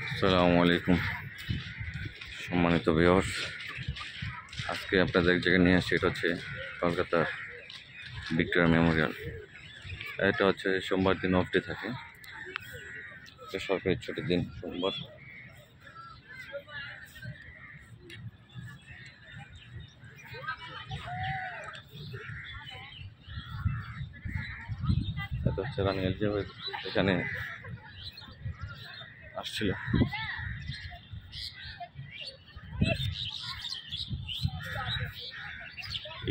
আসসালামু আলাইকুম সম্মানিত ভিউয়ার্স। আজকে আপনাদের এক জায়গায় নিয়ে আসছি। এটা হচ্ছে কলকাতার ভিক্টোরিয়া মেমোরিয়াল। এটা হচ্ছে সোমবার দিন অফ ডে থাকে, এটা সরকারি ছুটির দিন সোমবার। এটা হচ্ছে রানী এলিজাবেথ এখানে আসছিল।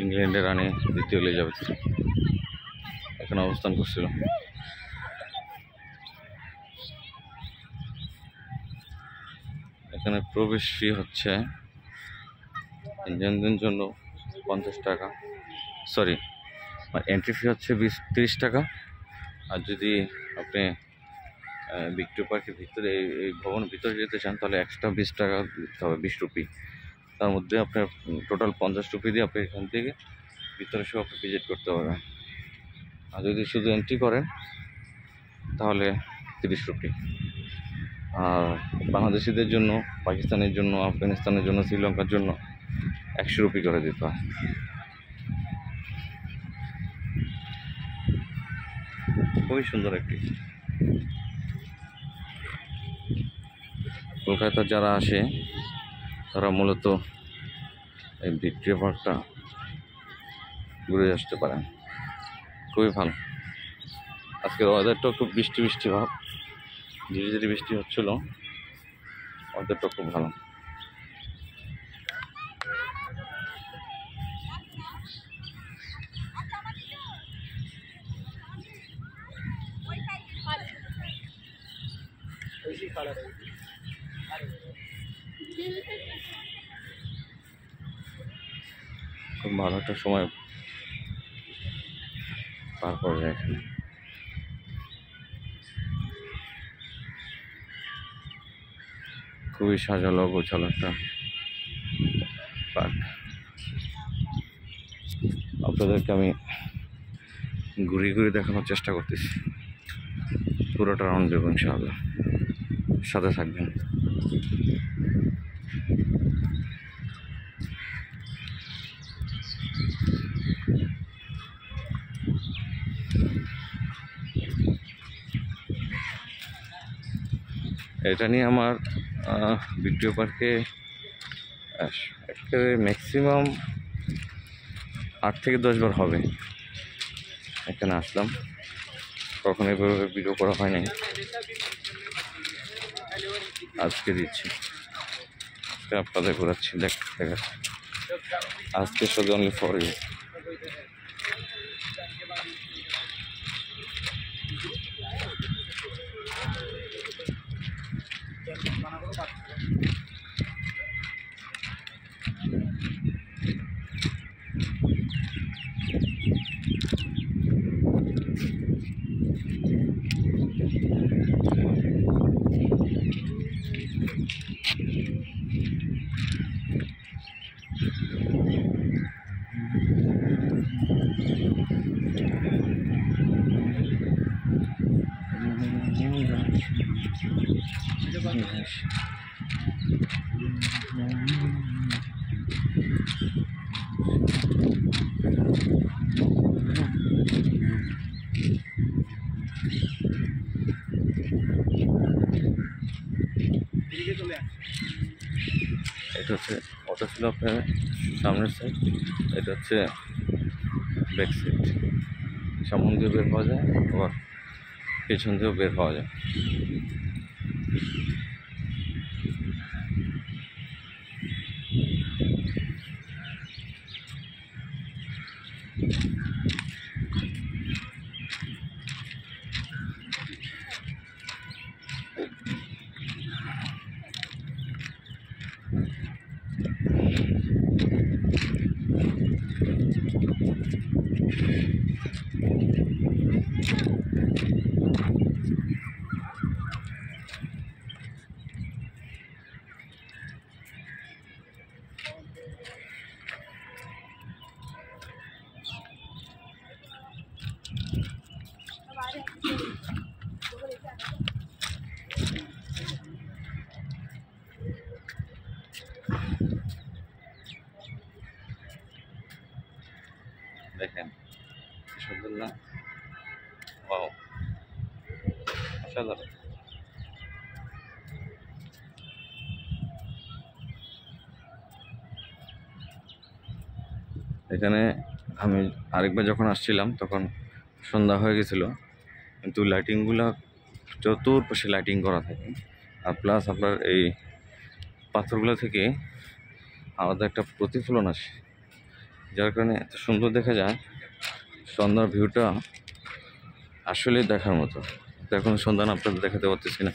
ইংল্যান্ডের রানী দ্বিতীয় এলিজাবেথ এখানে অবস্থান করছিল। এখানে প্রবেশ ফি হচ্ছে ইন্ডিয়ানদের জন্য 50 টাকা, সরি এন্ট্রি ফি হচ্ছে 30 টাকা। আর যদি আপনি ভিক্টোরিয়া পার্কের ভিতরে এই ভবনের ভিতরে যেতে চান তাহলে এক্সট্রা 20 টাকা দিতে হবে, 20 রুপি। তার মধ্যে আপনার টোটাল 50 রুপি দিয়ে আপনি এখান থেকে ভিতরে সব আপনি ভিজিট করতে পারবেন। আর যদি শুধু এন্ট্রি করেন তাহলে 30 রুপি। আর বাংলাদেশিদের জন্য, পাকিস্তানের জন্য, আফগানিস্তানের জন্য, শ্রীলঙ্কার জন্য 100 রুপি করে দিতে হয়। খুবই সুন্দর একটি। কলকাতা যারা আসে তারা মূলত এই ভিক্টোরিয়া পার্কটা ঘুরে আসতে পারেন। খুবই ভালো। আজকের ওয়েদারটাও খুব বৃষ্টি বৃষ্টি ভাব, ধীরে ধীরে বৃষ্টি হচ্ছিল। ওয়েদারটা খুব ভালো। খুব ভালো একটা সময় পার করা যায় এখানে। খুবই সাজালো গোছালো একটা পার্ক। আপনাদেরকে আমি ঘুরিয়ে ঘুরিয়ে দেখানোর চেষ্টা করতেছি। পুরোটা রাউন্ড দেবো ইনশাআল্লাহ, সাথে থাকবেন। এটা নিয়ে আমার ভিক্টোরিয়া পার্কে ম্যাক্সিমাম 8 থেকে 10 বার হবে। এখানে আসলাম, কখনো এভাবে ভিডিও করা হয় নাই, আজকে দিচ্ছি, আপনাদের ঘোরাচ্ছি, দেখাচ্ছি। আজকে শুধু অনলি ফর ইউ। এটা হচ্ছে, ওটা ছিল আপনার সামনের সাইড, এটা হচ্ছে ব্যাক সাইড। সামন দিয়ে বের হওয়া যায়, আবার পেছন দিয়েও বের হওয়া যায়। অসাধারণ। এখানে আমি আরেকবার যখন আসছিলাম তখন সন্ধ্যা হয়ে গেছিলো, কিন্তু লাইটিংগুলো চতুর্পাশে লাইটিং করা থাকে, আর প্লাস আপনার এই পাথরগুলো থেকে আলাদা একটা প্রতিফলন আসে, যার কারণে এত সুন্দর দেখা যায়। সন্ধ্যার ভিউটা আসলে দেখার মতো। তো এখন সন্ধ্যা আপনাদের দেখাতে পারতেছি না।